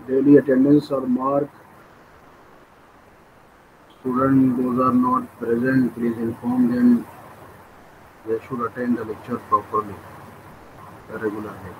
daily attendance or mark. Students those are not present, please inform them they should attend the lecture properly, regularly.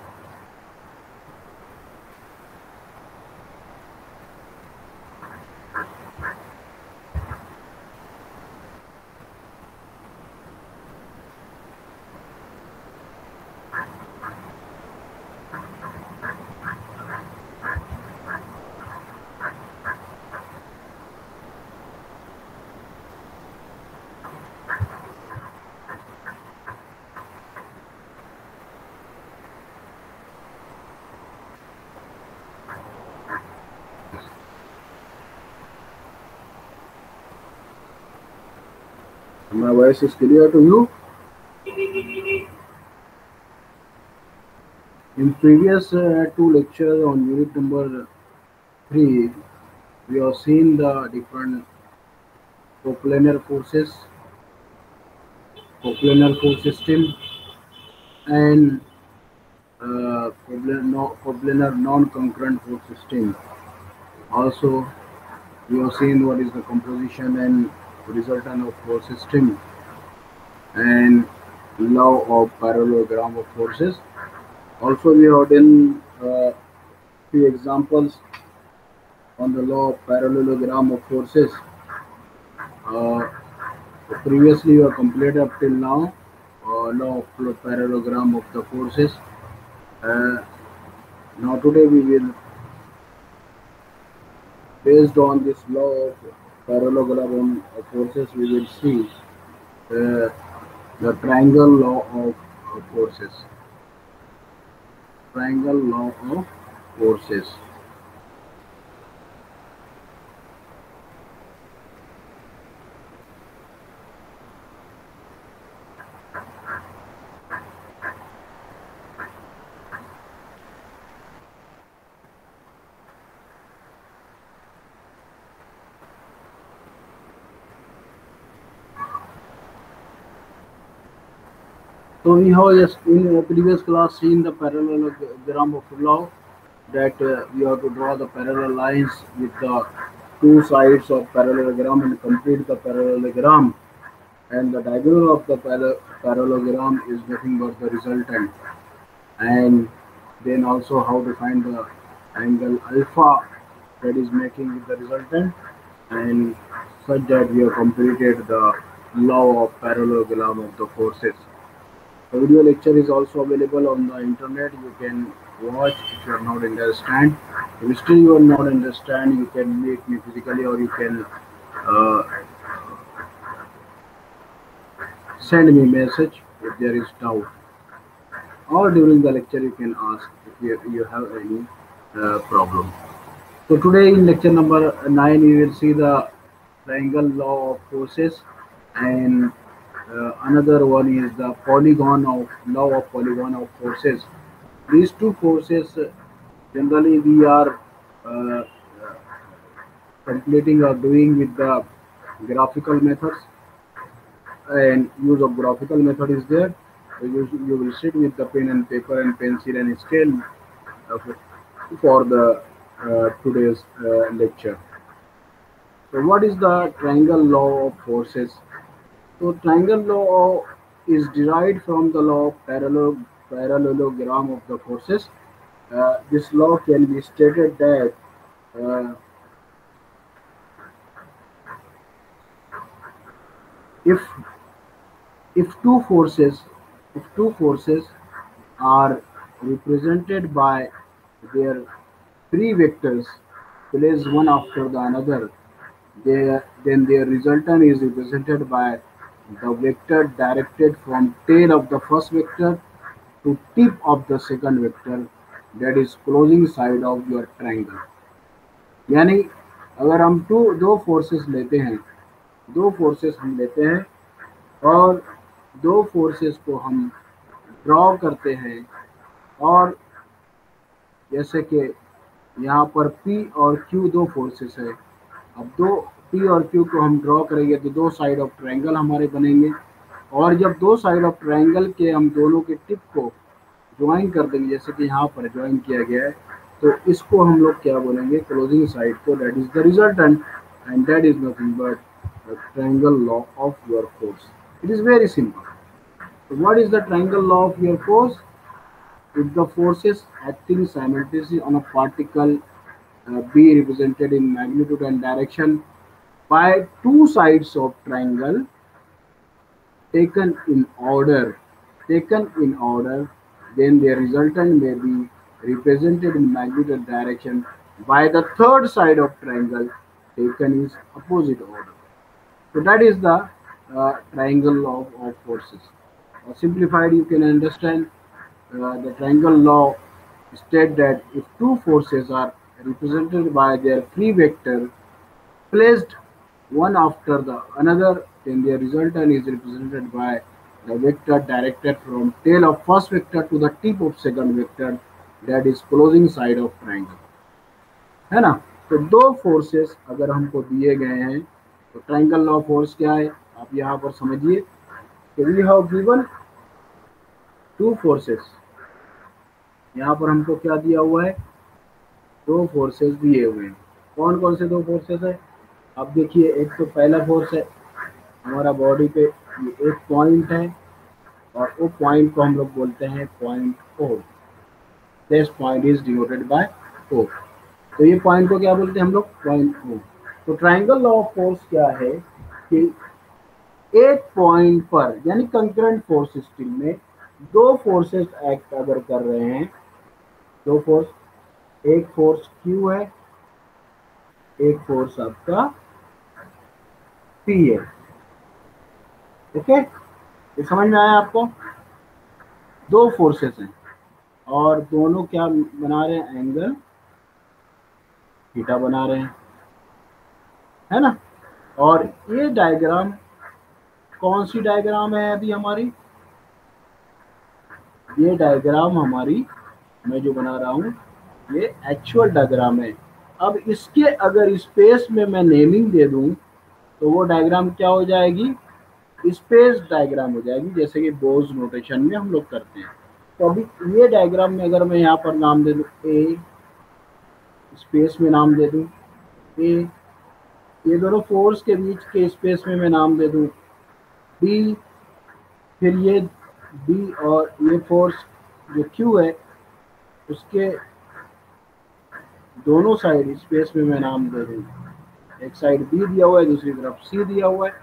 My voice is clear to you? In previous two lectures on unit number 3, we have seen the different coplanar forces, coplanar force system, and coplanar non-concurrent force system. Also, we have seen what is the composition and resultant of force system and law of parallelogram of forces. Also, we have done few examples on the law of parallelogram of forces. Uh, Previously, we have completed up till now law of parallelogram of the forces. Uh, Now today we will, based on this law of parallelogram of forces, we will see uh, the triangle law of forces. Triangle law of forces. So we have just in previous class seen the parallelogram of law that we have to draw the parallel lines with the two sides of parallelogram and complete the parallelogram, and the diagonal of the parallelogram is nothing but the resultant, and then also how to find the angle alpha that is making with the resultant, and such that we have completed the law of parallelogram of the forces. The video lecture is also available on the internet. You can watch if you are not understand. If still you are not understand, you can meet me physically or you can uh, send me message if there is doubt. Or during the lecture you can ask if you have any problem. So today in lecture number 9 we will see the triangle law of forces, and another one is the polygon of law of polygon of forces. These two forces generally we are uh, completing or doing with the graphical methods, and use of graphical method is there. So you will sit with the pen and paper and pencil and scale uh, for the today's lecture. So what is the triangle law of forces? So triangle law is derived from the law of parallelogram of the forces. This law can be stated that uh, if if two forces if two forces are represented by their three vectors placed one after the another, then their resultant is represented by the vector directed from tail of the first vector to tip of the second vector, that is closing side of your triangle. यानी अगर हम दो forces लेते हैं, दो forces हम लेते हैं और दो फोर्सेस को हम ड्रॉ करते हैं, और जैसे कि यहाँ पर P और Q दो फोर्सेस है। अब दो P और Q को हम ड्रॉ करेंगे तो दो साइड ऑफ ट्रायंगल हमारे बनेंगे, और जब दो साइड ऑफ ट्रायंगल के हम दोनों के टिप को ज्वाइन कर देंगे, जैसे कि यहाँ पर ज्वाइन किया गया है, तो इसको हम लोग क्या बोलेंगे, क्लोजिंग साइड को, that is the resultant and that is nothing but the triangle law of your force. It is very simple. So what is the triangle law of your force? If the forces acting simultaneously on a particle be represented in magnitude and direction by two sides of triangle taken in order, then their resultant may be represented in magnitude and direction by the third side of triangle taken in opposite order. So that is the triangle law of forces. Simplified, you can understand the triangle law state that if two forces are represented by their free vector placed one after the another, then their resultant is represented by the vector directed from tail of first vector to the tip of second vector, that is closing side of triangle. है ना. तो दो forces अगर हमको दिए गए हैं तो ट्रायंगल लॉ फोर्स क्या है आप यहाँ पर समझिए कि we have given two forces. यहाँ पर हमको क्या दिया हुआ है, दो फोर्सेस दिए हुए हैं. कौन कौन से दो फोर्सेस है आप देखिए. एक तो पहला फोर्स है हमारा बॉडी पे, ये एक पॉइंट है और वो पॉइंट को हम लोग बोलते हैं point O. This point is denoted by O. तो ये पॉइंट को क्या बोलते हैं हम लोग, पॉइंट ओ. तो ट्रायंगल लॉ ऑफ फोर्स क्या है कि एक पॉइंट पर यानी कंकरेंट फोर्स सिस्टम में दो फोर्सेस एक्ट अगर कर रहे हैं, दो फोर्स, एक फोर्स Q है, एक फोर्स आपका P है. ओके, ये समझ में आया आपको. दो फोर्सेस हैं और दोनों क्या बना रहे हैं, एंगल थीटा बना रहे हैं, है ना. और ये डायग्राम कौन सी डायग्राम है अभी हमारी, ये डायग्राम हमारी मैं जो बना रहा हूँ ये एक्चुअल डायग्राम है. अब इसके अगर स्पेस में मैं नेमिंग दे दूं तो वो डायग्राम क्या हो जाएगी, स्पेस डायग्राम हो जाएगी, जैसे कि बोज नोटेशन में हम लोग करते हैं. तो अभी ये डायग्राम में अगर मैं यहाँ पर नाम दे दूं ए, स्पेस में नाम दे दूं ए, ये दोनों फोर्स के बीच के स्पेस में मैं नाम दे दूं बी, फिर ये बी और ये फोर्स जो क्यू है उसके दोनों साइड स्पेस में मैं नाम दे दूं, एक साइड बी दिया हुआ है दूसरी तरफ सी दिया हुआ है.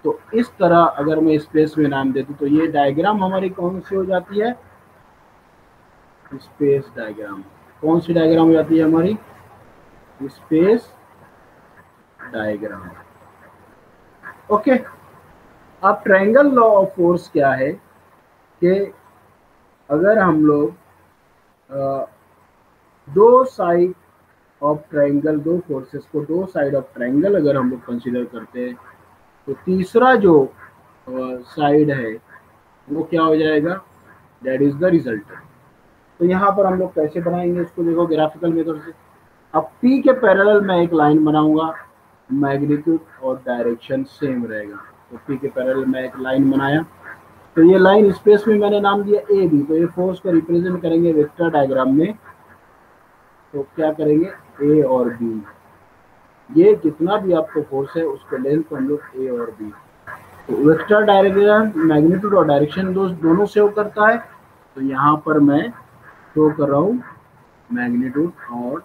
तो इस तरह अगर मैं स्पेस में नाम दे दूं तो ये डायग्राम हमारी कौन सी हो जाती है, स्पेस डायग्राम. कौन सी डायग्राम हो जाती है हमारी, स्पेस डायग्राम. ओके. अब ट्रायंगल लॉ ऑफ फोर्स क्या है कि अगर हम लोग दो साइड ऑफ ट्रायंगल, दो फोर्सेस को दो साइड ऑफ ट्रायंगल अगर हम लोग कंसीडर करते हैं तो तीसरा जो साइड है वो क्या हो जाएगा, दैट इज द रिजल्टेंट. तो यहाँ पर हम लोग कैसे बनाएंगे इसको, देखो ग्राफिकल मेथड से. अब P के पैरेलल मैं एक लाइन बनाऊंगा, मैग्नीट्यूड और डायरेक्शन सेम रहेगा. तो P के पैरेलल मैं एक लाइन बनाया, तो ये लाइन स्पेस में मैंने नाम दिया ए बी. तो ये फोर्स को रिप्रेजेंट करेंगे वेक्टर डायग्राम में. तो क्या करेंगे, ए और बी, ये जितना भी आपको फोर्स है उसको लेंथ को हम लोग ए और बी. तो वेक्टर डायग्राम मैग्नीट्यूड और डायरेक्शन दोनों शो करता है. तो यहाँ पर मैं शो कर रहा हूँ मैग्नीट्यूड और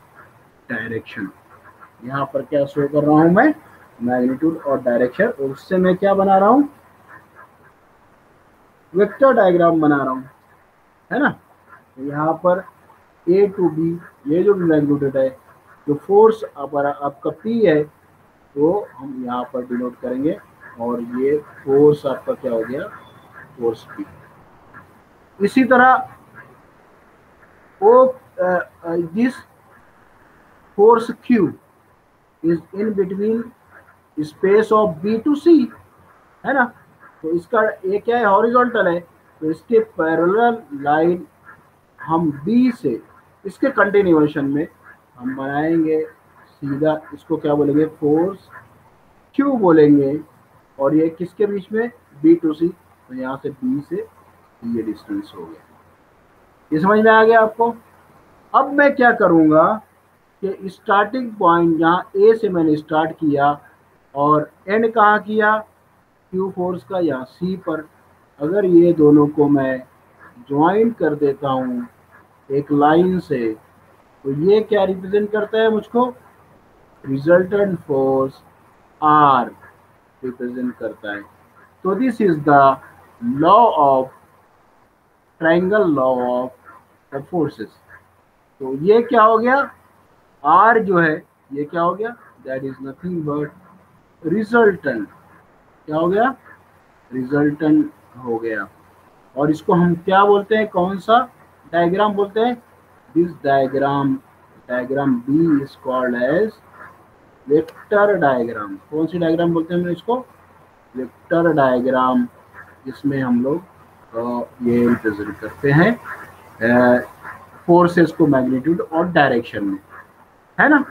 डायरेक्शन. यहाँ पर क्या शो कर रहा हूँ मैं, मैग्नीट्यूड और डायरेक्शन. और उससे मैं क्या बना रहा हूँ, वेक्टर डायग्राम बना रहा हूँ, है ना. तो यहाँ पर ए टू बी ये जो मैग्नीट्यूड है, जो फोर्स आपका P है वो हम यहाँ पर डिनोट करेंगे और ये फोर्स आपका क्या हो गया, फोर्स P. इसी तरह वो this force Q is in between space of B to C, है ना. तो इसका ये क्या है, हॉरिजॉन्टल है. तो इसके पैरेलल लाइन हम B से इसके कंटिन्यूएशन में हम बनाएंगे सीधा, इसको क्या बोलेंगे, फोर्स Q बोलेंगे. और ये किसके बीच में, B टू C. तो यहाँ से B से ये डिस्टेंस हो गया. ये समझ में आ गया आपको. अब मैं क्या करूँगा कि स्टार्टिंग पॉइंट जहाँ ए से मैंने स्टार्ट किया और एंड कहाँ किया, क्यू फोर्स का या सी पर, अगर ये दोनों को मैं ज्वाइन कर देता हूँ एक लाइन से, तो ये क्या रिप्रेजेंट करता है मुझको, रिजल्टेंट फोर्स आर रिप्रेजेंट करता है। तो this is the law of triangle law of forces. तो ये क्या हो गया, आर जो है ये क्या हो गया, that is nothing but resultant. क्या हो गया, रिजल्टेंट हो गया। और इसको हम क्या बोलते हैं, कौन सा डायग्राम बोलते हैं, this diagram, diagram B is called as vector diagram. कौन सी डायग्राम बोलते हैं हम इसको, वेक्टर डायग्राम। जिसमें हम लोग ये रिप्रेजेंट करते हैं फोर्सेस को मैग्नीट्यूड और डायरेक्शन में, है ना।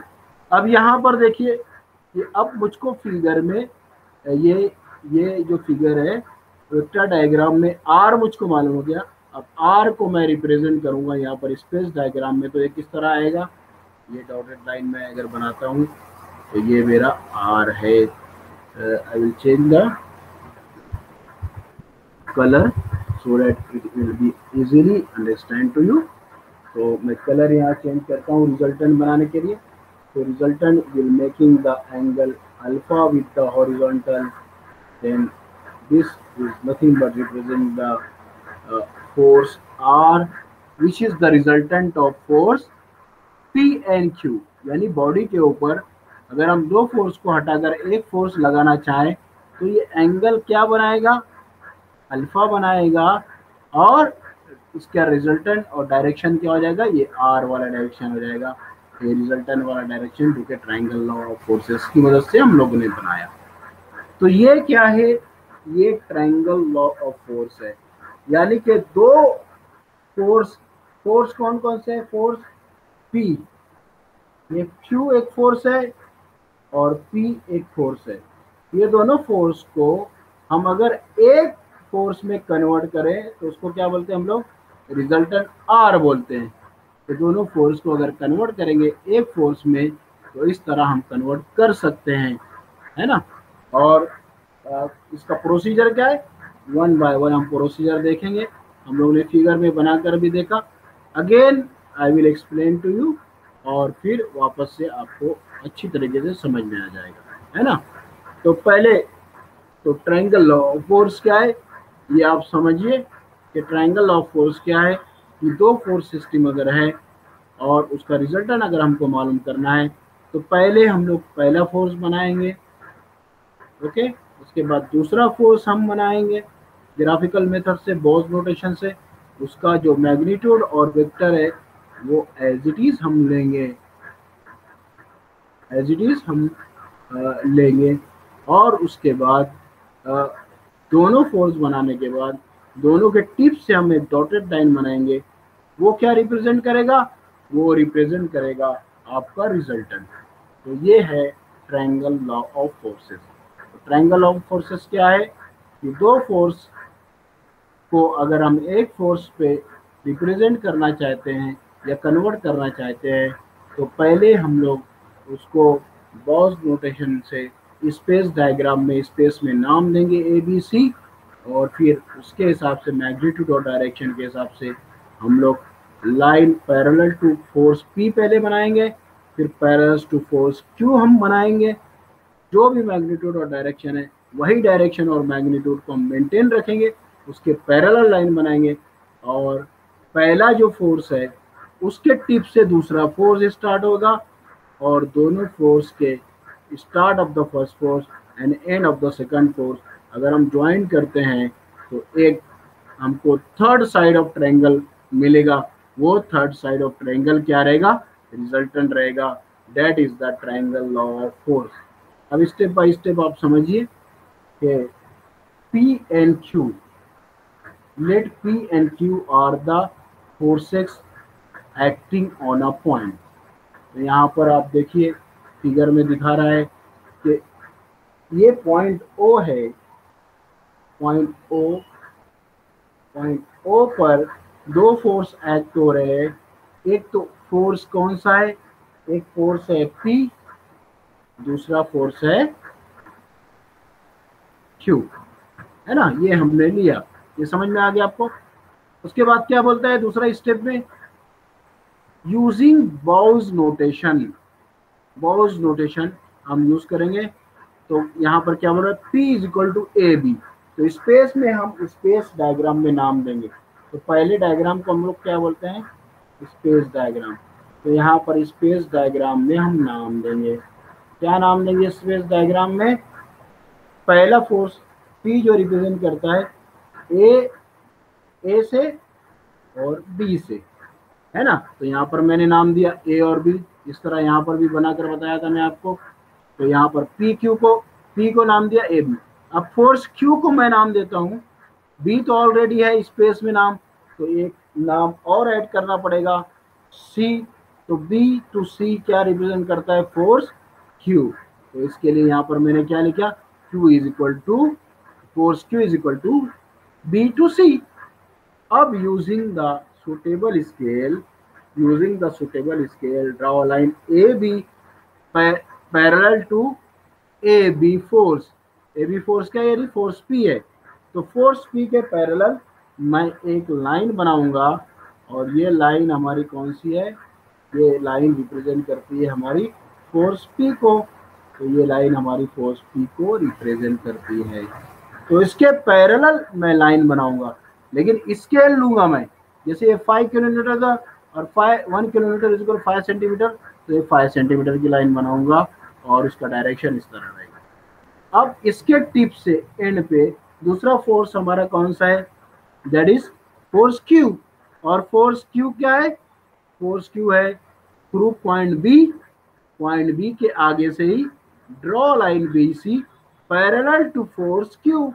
अब यहाँ पर देखिए कि अब मुझको फिगर में ये जो फिगर है वेक्टर डायग्राम में आर मुझको मालूम हो गया। अब आर को मैं रिप्रेजेंट करूंगा यहाँ पर स्पेस डायग्राम में, तो ये किस तरह आएगा, ये डॉटेड लाइन में अगर बनाता हूँ तो ये मेरा आर है। I will change the colour so that it will be easily understand to you. तो मैं कलर यहाँ चेंज करता हूँ रिजल्टेंट बनाने के लिए। तो resultant will making the angle alpha with the horizontal, then this is nothing but represent the force R, which is the resultant of force P and Q। यानी बॉडी के ऊपर अगर हम दो फोर्स को हटाकर एक फोर्स लगाना चाहें तो ये एंगल क्या बनाएगा, अल्फा बनाएगा, और इसका रिजल्टेंट और डायरेक्शन क्या हो जाएगा, ये आर वाला डायरेक्शन हो जाएगा। ये रिजल्टेंट वाला डायरेक्शन जो कि ट्रायंगल लॉ ऑफ फोर्सेस की मदद से हम लोगों ने बनाया। तो ये क्या है, ये ट्रायंगल लॉ ऑफ फोर्स है। यानी कि दो फोर्स, फोर्स कौन कौन से है, फोर्स पी, ये क्यू एक फोर्स है और पी एक फोर्स है। ये दोनों फोर्स को हम अगर एक फोर्स में कन्वर्ट करें तो उसको क्या बोलते हैं हम लोग, रिजल्टेंट आर बोलते हैं। तो दोनों फोर्स को अगर कन्वर्ट करेंगे एक फोर्स में तो इस तरह हम कन्वर्ट कर सकते हैं, है ना। और इसका प्रोसीजर क्या है, वन बाय वन हम प्रोसीजर देखेंगे। हम लोगों ने फिगर में बनाकर भी देखा। Again I will explain to you, और फिर वापस से आपको अच्छी तरीके से समझ में आ जाएगा, है ना। तो पहले तो ट्रायंगल लॉ ऑफ फोर्स क्या है ये आप समझिए कि ट्रायंगल लॉ ऑफ फोर्स क्या है, कि दो फोर्स सिस्टम अगर है और उसका रिजल्टेंट अगर हमको मालूम करना है तो पहले हम लोग पहला फोर्स बनाएंगे, ओके। उसके बाद दूसरा फोर्स हम बनाएंगे ग्राफिकल मेथड से, बॉस नोटेशन से। उसका जो मैग्नीट्यूड और वेक्टर है वो एज इट इज हम लेंगे, एज इट इज हम लेंगे। और उसके बाद दोनों फोर्स बनाने के बाद दोनों के टिप से हम एक डॉटेड लाइन बनाएंगे। वो क्या रिप्रेजेंट करेगा, वो रिप्रेजेंट करेगा आपका रिजल्टेंट। तो ये है triangle law of forces. Triangle of forces क्या है कि दो फोर्स को अगर हम एक फोर्स पे रिप्रेजेंट करना चाहते हैं या कन्वर्ट करना चाहते हैं तो पहले हम लोग उसको गॉस नोटेशन से स्पेस डायग्राम में, स्पेस में नाम देंगे ए बी सी, और फिर उसके हिसाब से मैग्नीट्यूड और डायरेक्शन के हिसाब से हम लोग line parallel to force P पहले बनाएंगे, फिर पैरेलल टू फोर्स क्यू हम बनाएंगे। जो भी मैग्नीट्यूड और डायरेक्शन है वही डायरेक्शन और मैग्नीट्यूड को हम मेंटेन रखेंगे, उसके पैरेलल लाइन बनाएंगे। और पहला जो फोर्स है उसके टिप से दूसरा फोर्स स्टार्ट होगा, और दोनों फोर्स के start of the first force and end of the second force अगर हम ज्वाइन करते हैं तो एक हमको थर्ड साइड ऑफ ट्रायंगल मिलेगा। वो थर्ड साइड ऑफ ट्रायंगल क्या रहेगा, रिजल्टेंट रहेगा। That is the triangle law of force. अब स्टेप बाय स्टेप आप समझिए कि P and Q, let P and Q are the forces acting on a point। तो यहाँ पर आप देखिए फिगर में दिखा रहा है कि ये पॉइंट O है, पॉइंट O पर दो फोर्स एक्ट हो रहे हैं। एक तो फोर्स कौन सा है, एक फोर्स है P, दूसरा फोर्स है Q, है ना, ये हमने लिया, ये समझ में आ गया आपको। उसके बाद क्या बोलता है दूसरा स्टेप में, using Bow's notation, Bow's notation हम यूज करेंगे। तो यहाँ पर क्या बोल रहा है, P is equal to A B, तो स्पेस में हम स्पेस डायग्राम में नाम देंगे। तो पहले डायग्राम को हम लोग क्या बोलते हैं, स्पेस डायग्राम। तो यहाँ पर स्पेस डायग्राम में हम नाम देंगे, क्या नाम देंगे स्पेस डायग्राम में, पहला फोर्स P जो रिप्रेजेंट करता है ए से और बी से, है ना। तो यहाँ पर मैंने नाम दिया ए और बी, इस तरह यहाँ पर भी बनाकर बताया था मैं आपको। तो यहाँ पर P को नाम दिया ए बी। अब फोर्स Q को मैं नाम देता हूँ, B तो ऑलरेडी है स्पेस में नाम, तो एक नाम और ऐड करना पड़ेगा C। तो B टू C क्या रिप्रेजेंट करता है, फोर्स Q। तो इसके लिए यहाँ पर मैंने क्या लिखा, Q is equal to, force Q is equal to B to C। अब using the suitable scale draw a line AB parallel to AB force। AB force क्या है, यानी फोर्स P है। तो फोर्स P के पैरेलल मैं एक line बनाऊंगा, और ये लाइन हमारी कौन सी है, ये लाइन रिप्रेजेंट करती है हमारी फोर्स P को। तो ये लाइन हमारी फोर्स P को रिप्रेजेंट करती है। तो इसके पैरेलल मैं लाइन बनाऊंगा, लेकिन स्केल लूंगा मैं, जैसे ये 5 किलोमीटर का और 1 किलोमीटर इज इक्वल 5 सेंटीमीटर, तो ये 5 सेंटीमीटर की लाइन बनाऊंगा और इसका डायरेक्शन इस तरह रहेगा। अब इसके टिप से एंड पे दूसरा फोर्स हमारा कौन सा है, दैट इज फोर्स Q। और फोर्स Q क्या है, फोर्स Q है थ्रू पॉइंट बी के आगे से ही draw line BC parallel to force Q।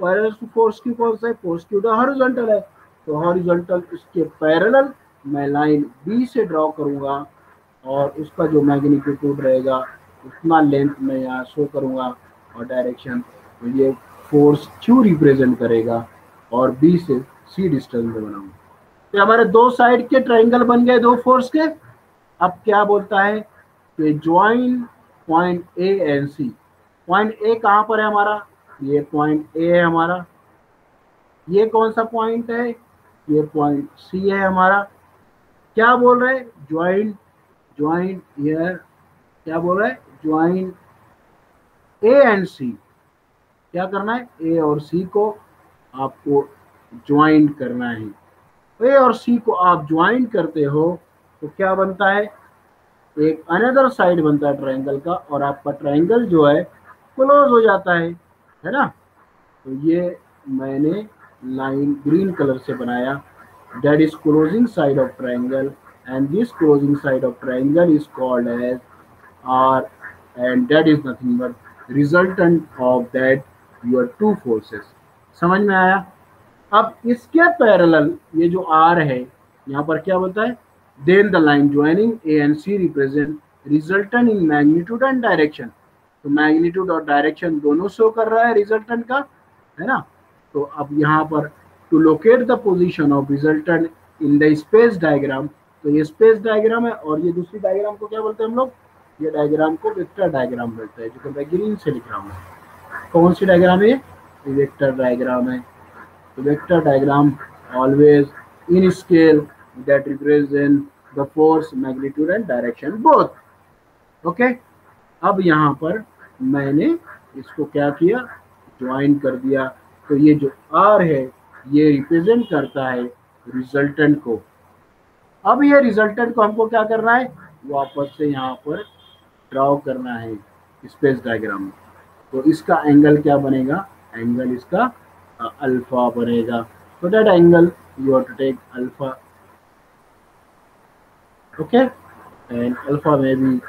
Parallel to force Q कौन सा है, फोर्स Q तो हॉरिजॉन्टल है, तो हॉरिजॉन्टल इसके पैरेलल मैं लाइन B से ड्रॉ करूंगा, और उसका जो मैग्नीट्यूड रहेगा उतना लेंथ मैं यहाँ शो करूंगा, और डायरेक्शन तो ये फोर्स Q रिप्रेजेंट करेगा, और B से C डिस्टेंस में बनाऊंगा। तो हमारे दो साइड के ट्राइंगल बन गए दो फोर्स के। अब क्या बोलता है कि join point A and C. Point A कहाँ पर है हमारा, ये पॉइंट ए है हमारा, ये कौन सा पॉइंट है, ये पॉइंट सी है हमारा। क्या बोल रहे हैं, ज्वाइन हियर, क्या बोल रहा है, ज्वाइन ए एंड सी। क्या करना है, ए और सी को आपको ज्वाइन करना है। ए और सी को आप ज्वाइन करते हो तो क्या बनता है, एक अनदर साइड बनता है ट्रायंगल का, और आपका ट्रायंगल जो है क्लोज हो जाता है ना। तो ये मैंने लाइन ग्रीन कलर से बनाया, that is closing side of triangle, and this closing side of triangle is called as R, and that is nothing but resultant of that your two forces। समझ में आया। अब इसके पैरेलल ये जो R है, यहाँ पर क्या बोलता है, then the line joining A and C represent resultant in magnitude and direction। तो मैग्नीट्यूड और डायरेक्शन दोनों शो कर रहा है रिजल्टेंट का, है ना। तो अब यहाँ पर to locate the position of resultant in the space diagram, तो ये स्पेस डायग्राम है, और ये दूसरी डायग्राम को क्या बोलते हैं हम लोग, ये डायग्राम को वेक्टर डायग्राम बोलते हैं, जो मैं ग्रीन से लिख रहा हूँ। कौन सी डायग्राम है ये, वेक्टर डायग्राम है। तो vector diagram always in scale that represent the force, magnitude and direction both. Okay. अब यहाँ पर मैंने इसको क्या किया, ज्वाइन कर दिया। तो ये जो R है ये रिप्रेजेंट करता है रिजल्टेंट को। अब ये रिजल्टेंट को हमको क्या करना है, वापस से यहाँ पर ड्रॉ करना है स्पेस डायग्राम में। तो इसका एंगल क्या बनेगा, एंगल इसका अल्फा बनेगा। तो that angle you have to take alpha, okay. And alpha में भी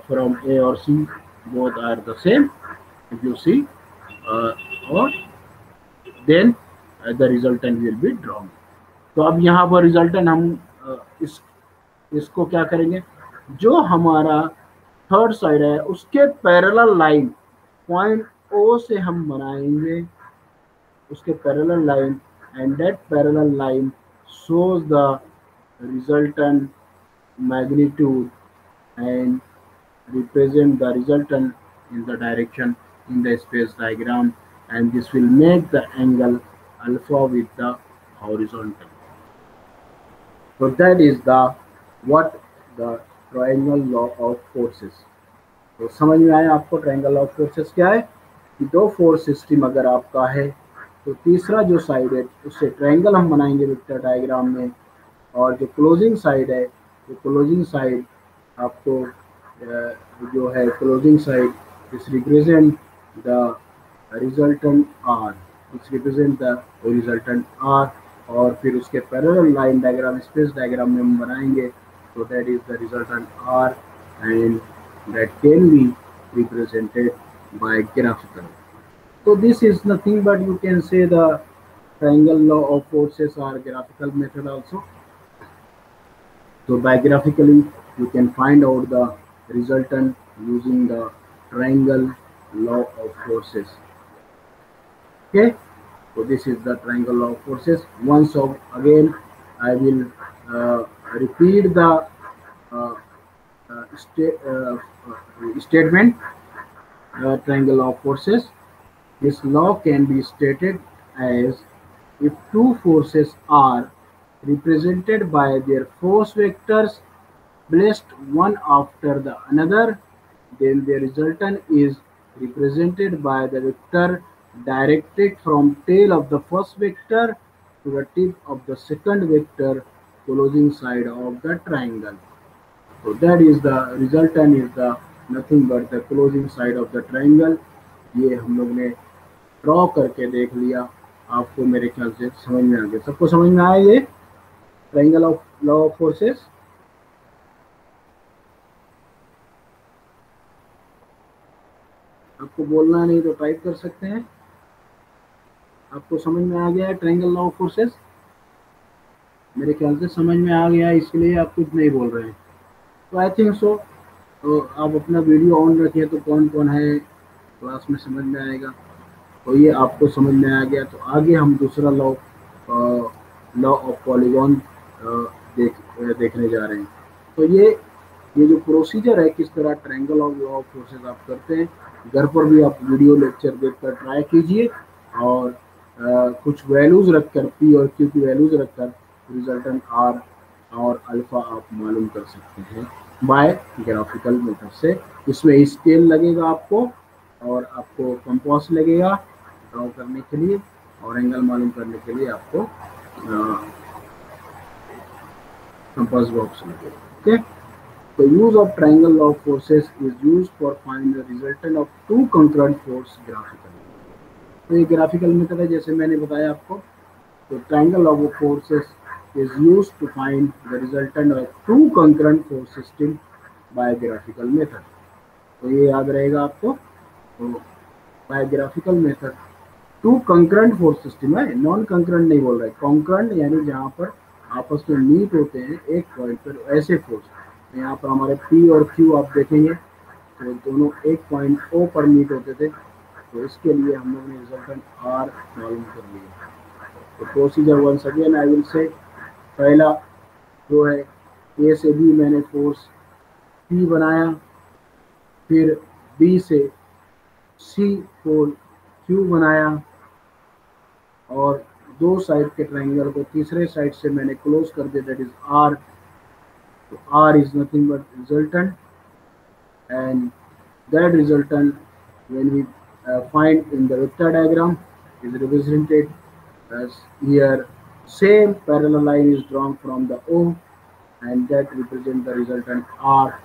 from A or C, both are the same if you see, or then the resultant will be drawn। तो अब यहाँ पर रिजल्टेंट हम इसको क्या करेंगे, जो हमारा थर्ड साइड है उसके पैरेलल लाइन पॉइंट O से हम बनाएंगे, उसके parallel line, and that parallel line shows the resultant magnitude and represent the resultant in the direction in the space diagram, and this will make the angle alpha with the horizontal. So that is the what the triangle law of forces. तो समझ में आया आपको triangle of forces क्या है कि दो force system अगर आपका है तो तीसरा जो साइड है उससे ट्रायंगल हम बनाएंगे वेक्टर डायग्राम में, और जो क्लोजिंग साइड है वो क्लोजिंग साइड आपको जो है क्लोजिंग साइड इस रिप्रेजेंट द रिजल्टेंट आर, इस रिप्रेजेंट द रिजल्टेंट आर, और फिर उसके parallel line diagram space diagram में हम बनाएंगे तो that is the resultant are and that can be represented by graphical. So this is nothing but you can say the triangle law of forces or graphical method also. So by graphically you can find out the resultant using the triangle law of forces. Okay, so this is the triangle law of forces. Once again I will repeat the uh, statement. Triangle of forces. This law can be stated as if two forces are represented by their force vectors placed one after the another, then the resultant is represented by the vector directed from tail of the first vector to the tip of the second vector closing side of the triangle. So that is the resultant is the nothing but the closing side of the triangle. ये हम लोग ने draw करके देख लिया, आपको मेरे ख्याल से समझ में आ गया, सबको समझ में आया ये triangle of law of forces. आपको बोलना नहीं तो टाइप कर सकते हैं। आपको समझ में आ गया है ट्रायंगल लॉ ऑफ फोर्सेस? मेरे ख्याल से समझ में आ गया, इसलिए आप कुछ नहीं बोल रहे हैं। तो आई थिंक सो तो आप अपना वीडियो ऑन रखिए तो कौन कौन है क्लास में समझ में आएगा। तो ये आपको समझ में आ गया तो आगे हम दूसरा लॉ ऑफ पॉलीगॉन देखने जा रहे हैं। तो ये जो प्रोसीजर है किस तरह triangle of law of forces आप करते हैं, घर पर भी आप वीडियो लेक्चर देखकर ट्राई कीजिए और कुछ वैल्यूज रखकर पी और क्यू की वैल्यूज रखकर रिजल्टेंट आर और अल्फा आप मालूम कर सकते हैं बाय ग्राफिकल मेथड से। इसमें स्केल लगेगा आपको और आपको कंपास लगेगा ड्रॉ करने के लिए और एंगल मालूम करने के लिए आपको कंपास बॉक्स लगेगा। Okay, the use of triangle law of forces is used for find the resultant of two concurrent force graphically. तो ये ग्राफिकल मेथड है जैसे मैंने बताया आपको। तो triangle law of forces is used to find the resultant of two concurrent force system by graphical method. तो ये याद रहेगा आपको। तो by graphical method two concurrent force system है, नॉन कंकरेंट नहीं बोल रहे, कंकरेंट यानी जहाँ पर आपस में मीट होते हैं एक पॉइंट पर ऐसे फोर्स। यहाँ पर हमारे P और Q आप देखेंगे तो दोनों एक पॉइंट O पर मीट होते थे, तो इसके लिए हम लोग ने रिजल्टेंट R मालूम कर लिया। तो procedure once again I will say, पहला जो है A से B मैंने फोर्स P बनाया, फिर B से C फोर्स Q बनाया और दो साइड के ट्रायंगल को तीसरे साइड से मैंने क्लोज कर दिया, दैट इज R. तो R is nothing but resultant, and that resultant when we find in the vector diagram is represented as here same parallel line is drawn from the O and that represent the resultant R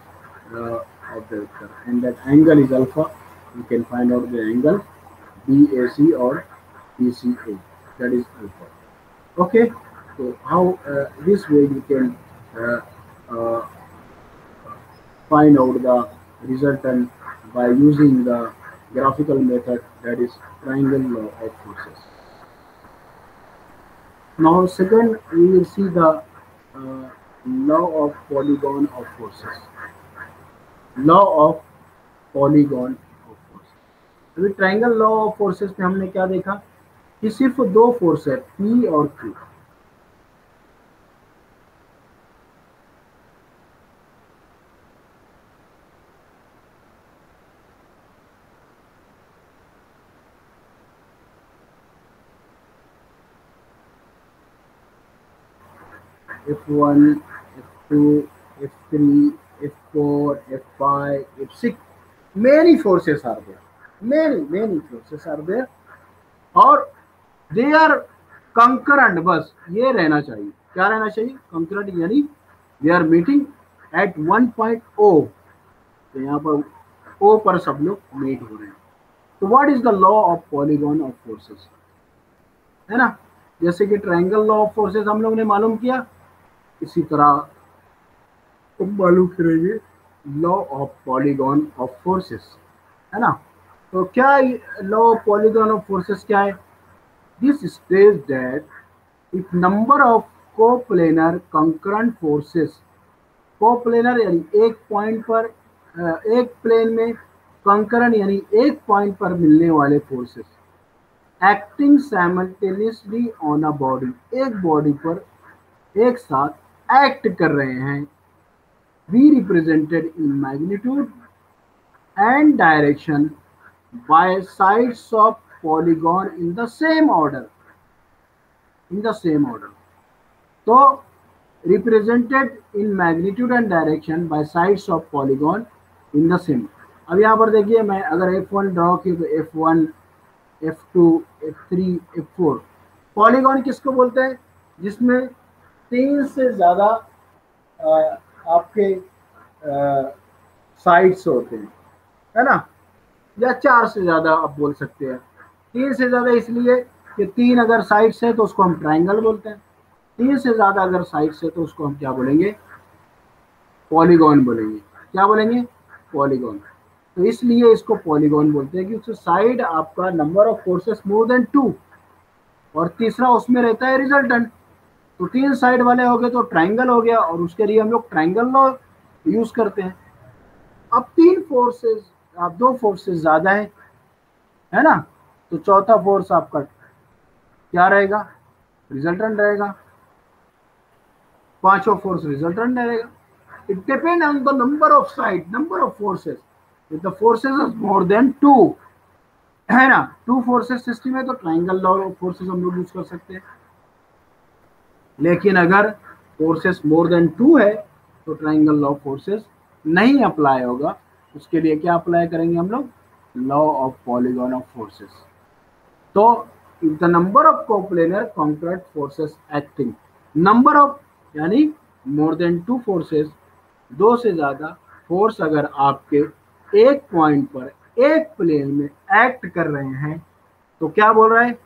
of the vector, and that angle is alpha. You can find out the angle BAC or BCA, that is alpha. Okay, so how this way you can uh, find out the resultant by using the graphical method, that is triangle law of forces. Now second we will see the law of polygon of forces. Law of polygon of forces. अभी triangle law of forces में हमने क्या देखा कि सिर्फ दो force है P और Q। F1, F2, F3, F4, F5, F6. Many forces are there. Many forces are there. और they are concurrent. बस ये रहना चाहिए. क्या रहना चाहिए? Concurrent यानी they are meeting at one point O. तो यहाँ पर O पर सब लोग meet हो रहे हैं. तो what is the law of polygon of forces? है ना, जैसे कि ट्रायंगल लॉ ऑफ फोर्सेस हम लोग ने मालूम किया, इसी तरह तुम मालूम करेंगे law of polygon of forces, है ना. तो क्या law of polygon of forces क्या है? This stage that if number of coplanar concurrent forces, coplanar यानी एक पॉइंट पर एक प्लेन में, कंकरेंट यानी एक पॉइंट पर मिलने वाले forces acting simultaneously on a body, एक बॉडी पर एक साथ एक्ट कर रहे हैं, we represented in magnitude and direction by sides of polygon in the same order, in the same order. तो represented in magnitude and direction by sides of polygon in the same. अब यहाँ पर देखिए, मैं अगर F1 ड्रॉ की तो F1, F2, F3, F4. Polygon किसको बोलते हैं? जिसमें 3 से ज़्यादा आपके साइड्स होते हैं, है ना, या 4 से ज़्यादा आप बोल सकते हैं. 3 से ज़्यादा इसलिए कि 3 अगर साइड्स है तो उसको हम ट्रायंगल बोलते हैं. 3 से ज़्यादा अगर साइड्स है तो उसको हम क्या बोलेंगे? पॉलीगॉन बोलेंगे. क्या बोलेंगे? पॉलीगॉन. तो इसलिए इसको पॉलीगॉन बोलते हैं क्योंकि साइड आपका number of forces more than 2, और तीसरा उसमें रहता है रिजल्टेंट. तो 3 साइड वाले हो गए तो ट्रायंगल हो गया, और उसके लिए हम लोग ट्रायंगल लॉ यूज करते हैं. अब 3 फोर्सेस, आप 2 फोर्सेस ज्यादा है ना, तो चौथा फोर्स आपका क्या रहेगा? रिजल्टेंट रहेगा. पांचवा फोर्स रिजल्टेंट रहेगा. It depend on the number of side, number of forces. If the forces is more than 2, है ना, 2 फोर्सेस सिस्टम है तो ट्रायंगल लॉ ऑफ फोर्सेस हम लोग यूज कर सकते हैं. लेकिन अगर फोर्सेस मोर देन 2 है तो ट्रायंगल लॉ ऑफ फोर्सेस नहीं अप्लाई होगा. उसके लिए क्या अप्लाई करेंगे हम लोग? Law of polygon of forces. तो if the number of coplanar concurrent forces acting, number of यानी मोर देन 2 फोर्सेस, 2 से ज्यादा फोर्स अगर आपके एक पॉइंट पर एक प्लेन में एक्ट कर रहे हैं तो क्या बोल रहा है?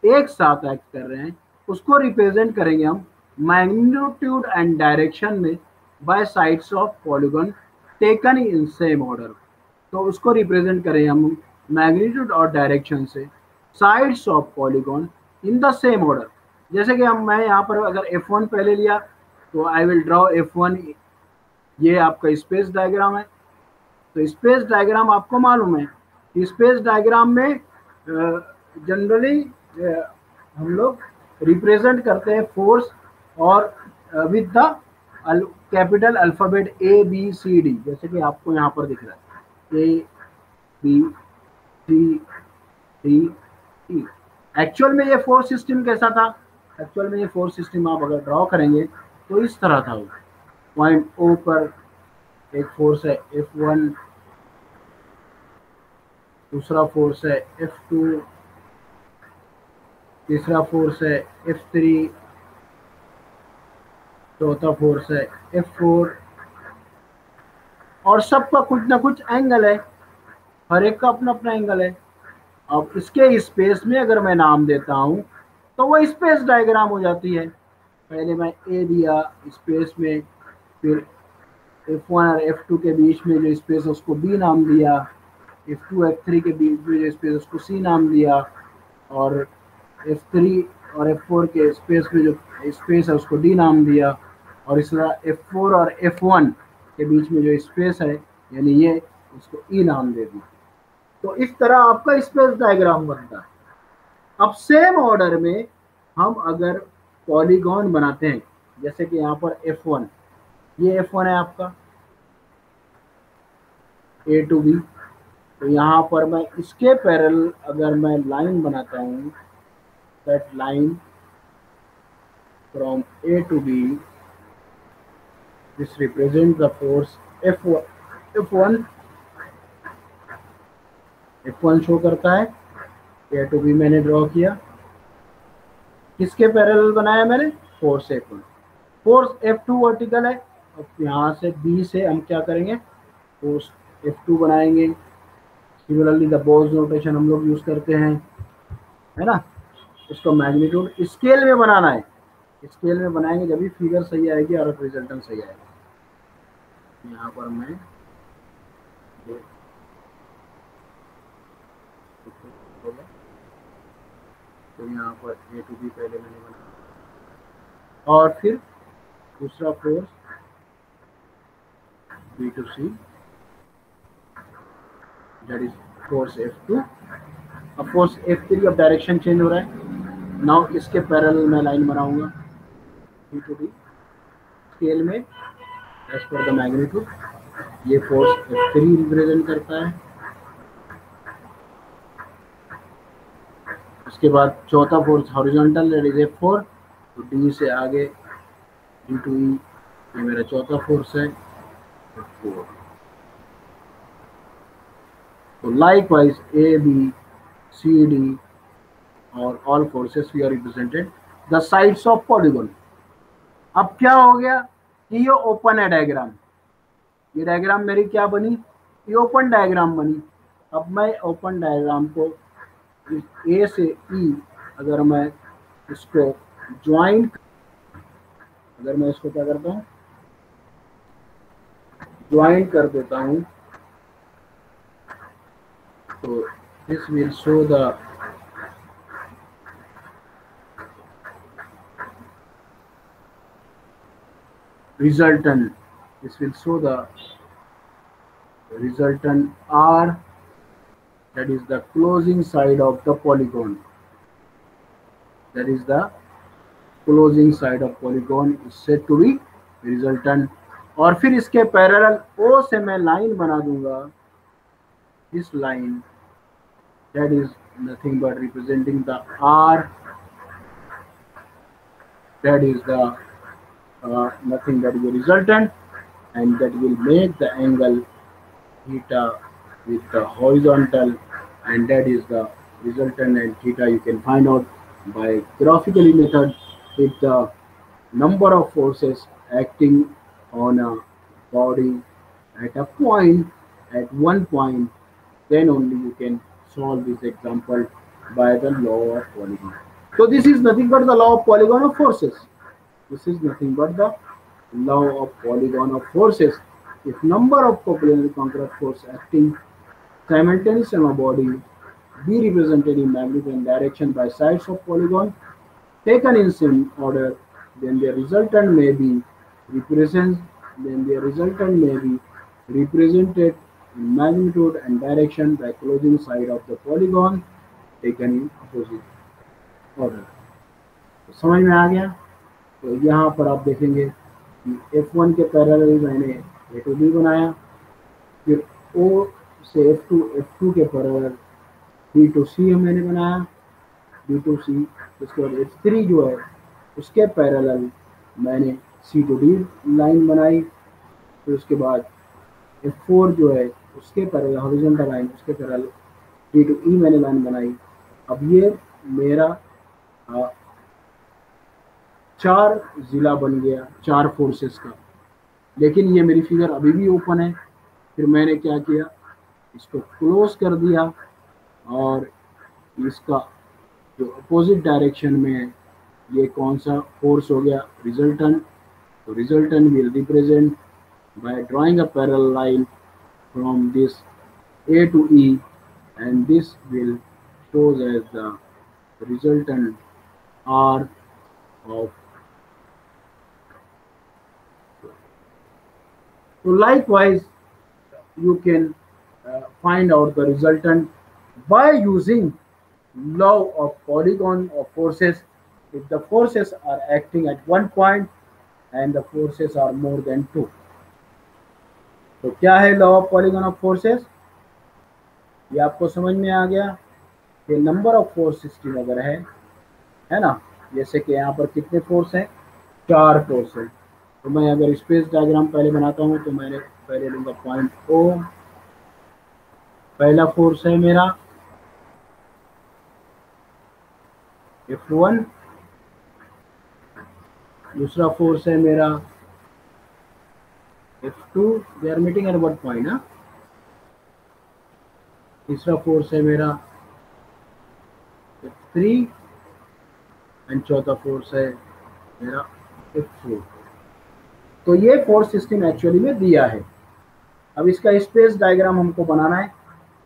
एक साथ एक्ट कर रहे हैं. उसको रिप्रेजेंट करेंगे हम मैग्नीट्यूड एंड डायरेक्शन में by sides of polygon taken in same order. तो उसको रिप्रेजेंट करें हम मैग्नीट्यूड और डायरेक्शन से sides of polygon in the same order. जैसे कि हम, मैं यहाँ पर अगर F1 पहले लिया तो आई विल ड्रॉ F1. ये आपका स्पेस डायग्राम है. तो स्पेस डायग्राम आपको मालूम है कि स्पेस डायग्राम में जनरली हम लोग रिप्रेजेंट करते हैं फोर्स और with the capital alphabet ABCD, जैसे कि आपको यहाँ पर दिख रहा है ABCD. एक्चुअल में ये फोर्स सिस्टम कैसा था? एक्चुअल में ये फोर्स सिस्टम आप अगर ड्रॉ करेंगे तो इस तरह था. पॉइंट O पर एक फोर्स है F1, दूसरा फोर्स है F2, तीसरा फोर्स है F3, चौथा फोर्स है F4, और सबका कुछ ना कुछ एंगल है. हर एक का अपना अपना एंगल है. अब इसके स्पेस में अगर मैं नाम देता हूं तो वो स्पेस डायग्राम हो जाती है. पहले मैं A दिया स्पेस में, फिर F1 और F2 के बीच में जो स्पेस है उसको B नाम दिया, F2 F3 के बीच में जो स्पेस उसको C नाम दिया, और F3 और F4 के स्पेस में जो स्पेस है उसको D नाम दिया, और इस तरह F4 और F1 के बीच में जो स्पेस है यानी ये, उसको E नाम दे दिया. तो इस तरह आपका स्पेस डायग्राम बनता है. अब सेम ऑर्डर में हम अगर पॉलीगॉन बनाते हैं, जैसे कि यहाँ पर F1, ये F1 है आपका A to B. तो यहाँ पर मैं इसके पैरेलल अगर मैं लाइन बनाता हूँ, that line from A to B this represent the force F1 F1 show करता है। ए टू बी मैंने ड्रॉ किया, किसके पैरेलल बनाया मैंने, force F1। Force F2 vertical है। अब यहाँ से बी से हम क्या करेंगे, फोर्स F2 बनाएंगे। सिमिलरली द बोल्स नोटेशन हम लोग यूज करते हैं, है ना। इसको मैग्नीट्यूड स्केल में बनाना है, स्केल में बनाएंगे जब भी फिगर सही आएगी और रिजल्टेंट सही आएगा। यहाँ पर मैं तो यहाँ पर ए टू बी पहले मैंने बनाया, और फिर दूसरा force B to C, that is force F2। अब फोर्स F3 अब डायरेक्शन चेंज हो रहा है। नाउ इसके पैरेलल मैं लाइन बनाऊंगा बी टू बी स्केल में एज पर द मैग्नीट्यूड। ये फोर्स F3 रिप्रेजेंट करता है। उसके बाद चौथा force horizontal, that is F4। तो डी से आगे डी टू ई, ये मेरा चौथा फोर्स है F4। तो likewise A B C D और all forces we are represented the sides of polygon. अब क्या हो गया कि ये ओपन है डायग्राम, ये डायग्राम मेरी क्या बनी, ये ओपन डायग्राम बनी। अब मैं ओपन डायग्राम को ए से ई अगर मैं इसको ज्वाइन, अगर मैं इसको क्या करता हूँ, ज्वाइन कर देता हूँ, तो this will show the resultant, this will show the resultant R, that is the closing side of the polygon, that is the closing side of polygon is said to be resultant। और फिर इसके parallel O से मैं line बना दूंगा, this line that is nothing but representing the R, that is the nothing but the resultant, and that will make the angle theta with the horizontal, and that is the resultant, and theta you can find out by graphically method with the number of forces acting on a body at a point, at one point, then only you can solve this example by the law of polygon। So this is nothing but the law of polygon of forces. This is nothing but the law of polygon of forces. If number of coplanar concurrent force acting simultaneously on a body be represented in magnitude and direction by sides of polygon taken in same order, then their resultant may be represented in magnitude and direction by closing side of the polygon taken in opposite order। तो समझ में आ गया। तो यहाँ पर आप देखेंगे कि F1 के पैरेलल मैंने ए टू बी बनाया, फिर O से F2 के पैरेलल बी टू सी मैंने बनाया, बी टू सी। उसके बाद F3 जो है उसके पैरेलल मैंने सी टू डी लाइन बनाई। फिर उसके बाद F4 जो है उसके पैरेलल हॉरिजॉन्टल लाइन, उसके पैरेलल डी टू ई मैंने लाइन बनाई। अब ये मेरा 4 जिला बन गया 4 फोर्सेस का, लेकिन ये मेरी फिगर अभी भी ओपन है। फिर मैंने क्या किया, इसको क्लोज कर दिया और इसका जो अपोजिट डायरेक्शन में है ये कौन सा फोर्स हो गया, रिजल्टेंट। तो resultant will represent by drawing a parallel line from this A to E, and this will shows as the resultant R of। So likewise you can find out the resultant by using law of polygon of forces if the forces are acting at one point and the forces are more than 2। तो क्या है law of polygon of forces, ये आपको समझ में आ गया कि number of force system अगर है ना, जैसे कि यहाँ पर कितने फोर्स हैं, 4 फोर्स हैं, तो मैं अगर स्पेस डायग्राम पहले बनाता हूँ तो मैंने पहले लूँगा पॉइंट ओ, पहला फोर्स है मेरा F1, दूसरा फोर्स है मेरा F2, they are meeting at one point ना, तीसरा फोर्स है मेरा F3 एंड चौथा फोर्स है मेरा F4। तो ये फोर्स सिस्टम एक्चुअली में दिया है। अब इसका स्पेस डायग्राम हमको बनाना है।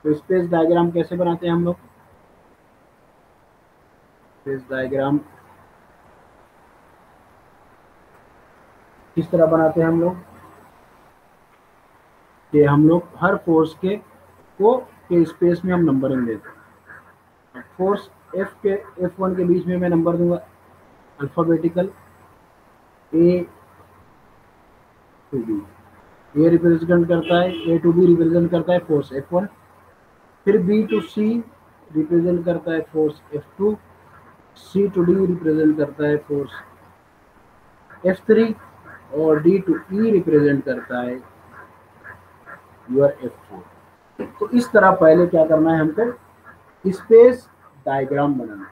तो स्पेस डायग्राम कैसे बनाते हैं हम लोग? स्पेस डायग्राम किस तरह बनाते हैं हम लोग कि हम लोग हर फोर्स के स्पेस में हम नंबरिंग देते हैं। फोर्स F1 के बीच में मैं नंबर दूंगा alphabetical A to B। A represent करता है, A टू B रिप्रेजेंट करता है फोर्स F1, फिर B टू C रिप्रेजेंट करता है force F2, C to D represent करता है फोर्स F3 और D टू E रिप्रेजेंट करता है योर F4। तो इस तरह पहले क्या करना है हमको, स्पेस डायग्राम बनाना है।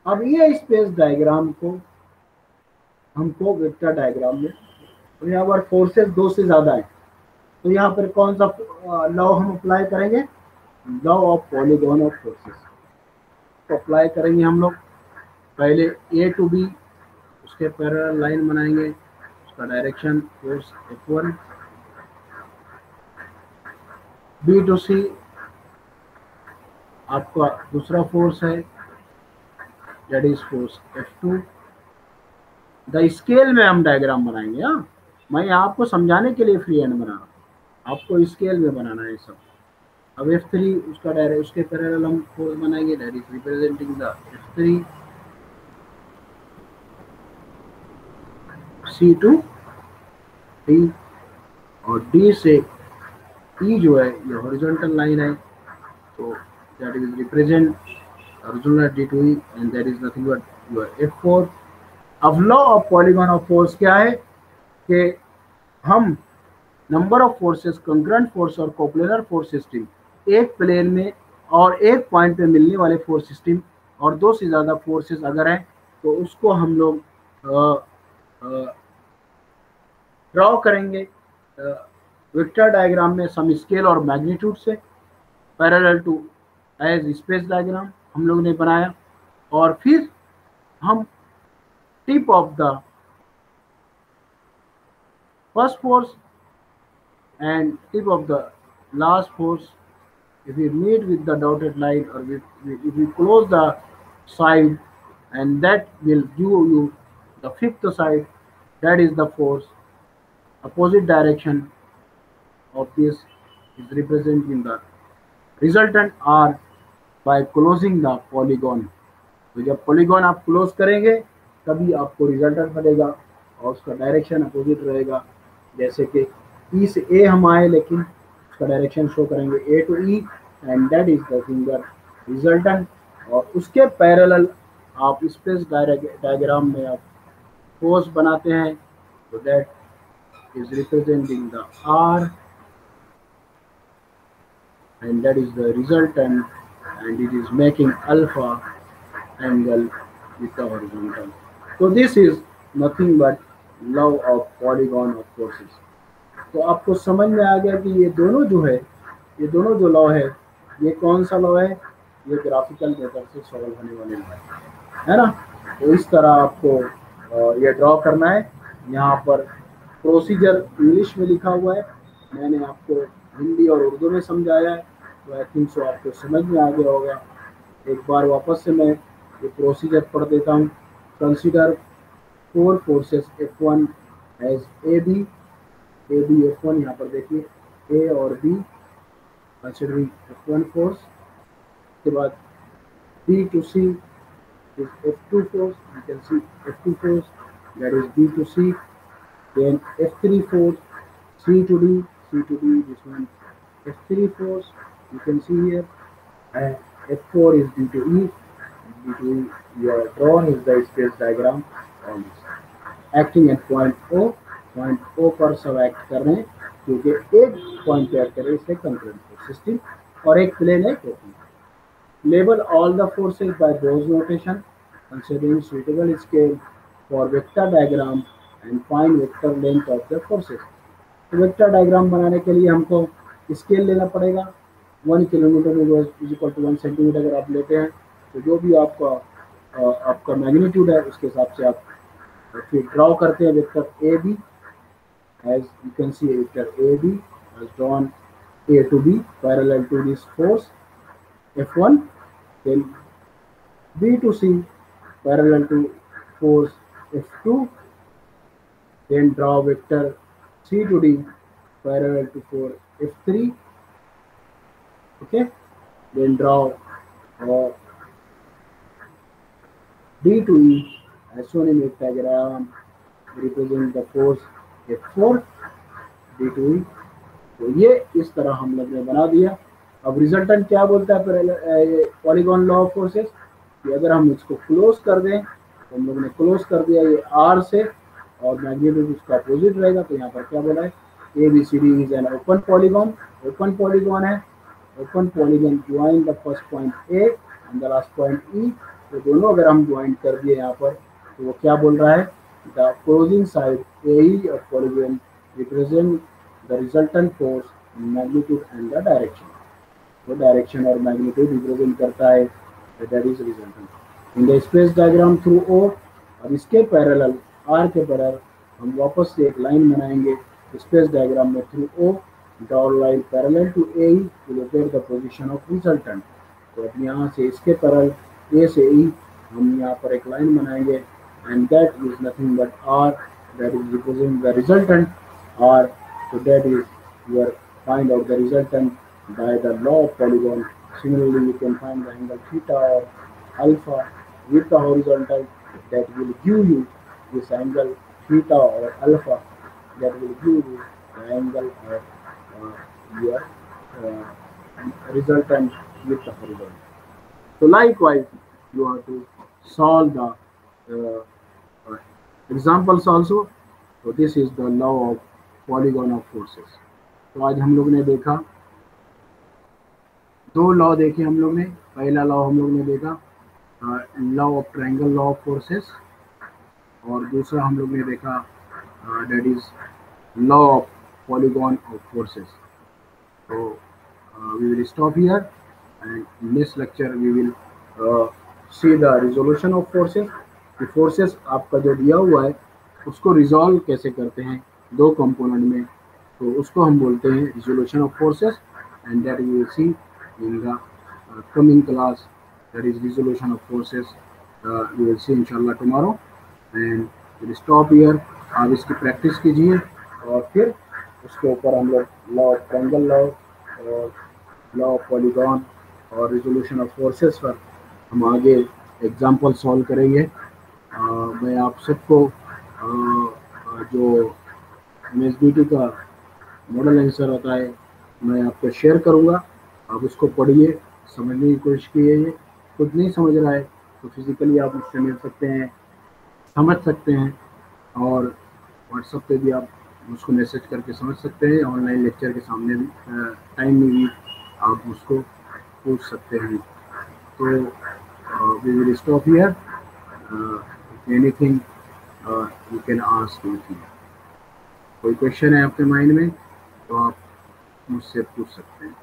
अब ये स्पेस डायग्राम को हमको वेक्टर डायग्राम में, तो यहाँ पर फोर्सेस दो से ज्यादा है, तो यहाँ पर कौन सा लॉ हम अप्लाई करेंगे? Law of polygon of forces तो अप्लाई करेंगे हम लोग। पहले A टू B उसके पैरेलल लाइन बनाएंगे, उसका direction force F1, B to C आपका दूसरा फोर्स है, that is force F2। The scale में हम डायग्राम बनाएंगे। हाँ, मैं आपको समझाने के लिए फ्री हैंड बना रहा हूँ, आपको स्केल में बनाना है सब। अब F3 उसका डायरेक्ट उसके पैरेलल हम फोर्स बनाएंगे, that is representing the F3, C to D और D से E जो है ये हॉरिजॉन्टल लाइन है, तो that is represent horizontal D to E and that is nothing but your F4। अब law of polygon of force क्या है कि हम number of forces, concurrent force और कोप्लेनर फोर्स सिस्टम, एक प्लेन में और एक पॉइंट पे मिलने वाले फोर्स सिस्टम और दो से ज़्यादा फोर्सेस अगर हैं तो उसको हम लोग ड्रॉ करेंगे वेक्टर डायग्राम में सम स्केल और मैग्नीट्यूड से, parallel to as space diagram हम लोग ने बनाया। और फिर हम tip of the first force and tip of the last force, if we meet with the dotted line or if we close the side, and that will give you the fifth side, that is the force opposite direction of this is represented in the resultant R by closing the polygon। तो जब polygon आप close करेंगे तभी आपको resultant मिलेगा और उसका direction opposite रहेगा। जैसे कि E से A हम आए लेकिन उसका डायरेक्शन शो करेंगे A to E and that is the final resultant. और उसके पैरेलल आप स्पेस डायग्राम में आप फोर्स बनाते हैं, तो that is representing the R and that is the resultant and it is making alpha angle with the horizontal। So this is nothing but law of polygon of forces। तो आपको समझ में आ गया कि ये दोनों जो है, ये दोनों जो लॉ है, ये कौन सा लॉ है? ये ग्राफिकल मेथड से सॉल्व होने वाले लॉ है ना। तो इस तरह आपको ये ड्रॉ करना है। यहाँ पर प्रोसीजर इंग्लिश में लिखा हुआ है, मैंने आपको हिंदी और उर्दू में समझाया है, तो आई थिंक सो आपको समझ में आ गया होगा। एक बार वापस से मैं ये प्रोसीजर पढ़ देता हूँ। Consider four forces F1 as AB F1, यहाँ पर देखिए A और B कंसिडरिंग F1 फोर्स, उसके बाद B to C is F2 force, you can see F2 force, that is B to C, then F3 force, C to D, this one F3 force, you can see here, and F4 is D to E, your drawn is the space diagram on this. Acting at point O पर सब act कर रहे हैं, क्योंकि एक point पे act कर रहे हैं, इसलिए कंकरेंट फोर्स सिस्टम, और एक प्लेन है total. Label all the forces by Gauss notation, considering suitable scale for vector diagram and find vector length of the forces. तो वेक्टर डायग्राम बनाने के लिए हमको स्केल लेना पड़ेगा। 1 kilometre is equal to 1 centimetre अगर आप लेते हैं, तो जो भी आपका मैग्नीट्यूड है उसके हिसाब से आप फिर ड्रॉ करते हैं vector A B. As you can see vector A B as drawn A to B parallel to this force F1, then B to C parallel to force F2, then draw vector C to D parallel to force F3, okay, then draw D to E as shown in the diagram represent the force F4, D to E। तो ये इस तरह हम लोग ने बना दिया। अब रिजल्टेंट क्या बोलता है पॉलीगॉन लॉ ऑफ फोर्सेस, कि अगर हम इसको क्लोज कर दें, तो हम लोग ने क्लोज कर दिया ये आर से, और मैग्नीट्यूड उसका अपोजिट रहेगा। तो यहाँ पर क्या बोला है, A B C D is an open polygon. Open polygon है, open polygon join the first point A and the last point E. तो दोनों अगर हम ज्वाइन कर दिए यहाँ पर, तो वो क्या बोल रहा है, the closing side A E of polygon represent the resultant force, magnitude and the direction। वो डायरेक्शन और मैग्नीट्यूड रिप्रेजेंट करता है, that is resultant in the space diagram through O. और इसके पैरेलल आर के पैरेलल हम वापस से एक लाइन बनाएंगे स्पेस डायग्राम में through O, draw line parallel to A E to locate the position of resultant. तो अब यहाँ से इसके पैरेलल ए से ई हम यहाँ पर एक लाइन बनाएंगे, and that is nothing but R, that is represent the resultant R. So that is you are find out the resultant by the law of polygon. Similarly, you can find the angle theta or alpha with the horizontal, that will give you this angle theta or alpha, that will give you the angle of your resultant with the horizontal. So likewise, you have to solve the examples also. So this is the law of polygon of forces. तो आज हम लोग ने देखा दो law देखे हम लोग ने। पहला लॉ हम लोग ने देखा law of triangle law of forces, और दूसरा हम लोग ने देखा that is law of polygon of forces. तो we will stop here and in next lecture we will see the resolution of forces. कि फोर्सेस आपका जो दिया हुआ है उसको रिजॉल्व कैसे करते हैं दो कंपोनेंट में, तो उसको हम बोलते हैं resolution of forces, and that you will see in the coming class, that is resolution of forces. You will see इंशाल्लाह tomorrow, and will stop here. आप इसकी प्रैक्टिस कीजिए, और फिर उसके ऊपर हम लोग लॉ ऑफ ट्रायंगल लॉ और लॉ ऑफ पॉलीगॉन और रिजोल्यूशन ऑफ फोर्सेस पर हम आगे एग्जाम्पल सॉल्व करेंगे। मैं आप सबको जो MSBT का मॉडल आंसर होता है मैं आपको शेयर करूंगा, आप उसको पढ़िए, समझने की कोशिश कीजिए। खुद नहीं समझ रहा है तो फिजिकली आप मुझसे मिल सकते हैं, समझ सकते हैं, और व्हाट्सएप पे भी आप मुझको मैसेज करके समझ सकते हैं। ऑनलाइन लेक्चर के सामने भी टाइम में भी आप मुझको पूछ सकते हैं। तो we will stop here, anything you can ask me. कोई क्वेश्चन है आपके माइंड में तो आप मुझसे पूछ सकते हैं।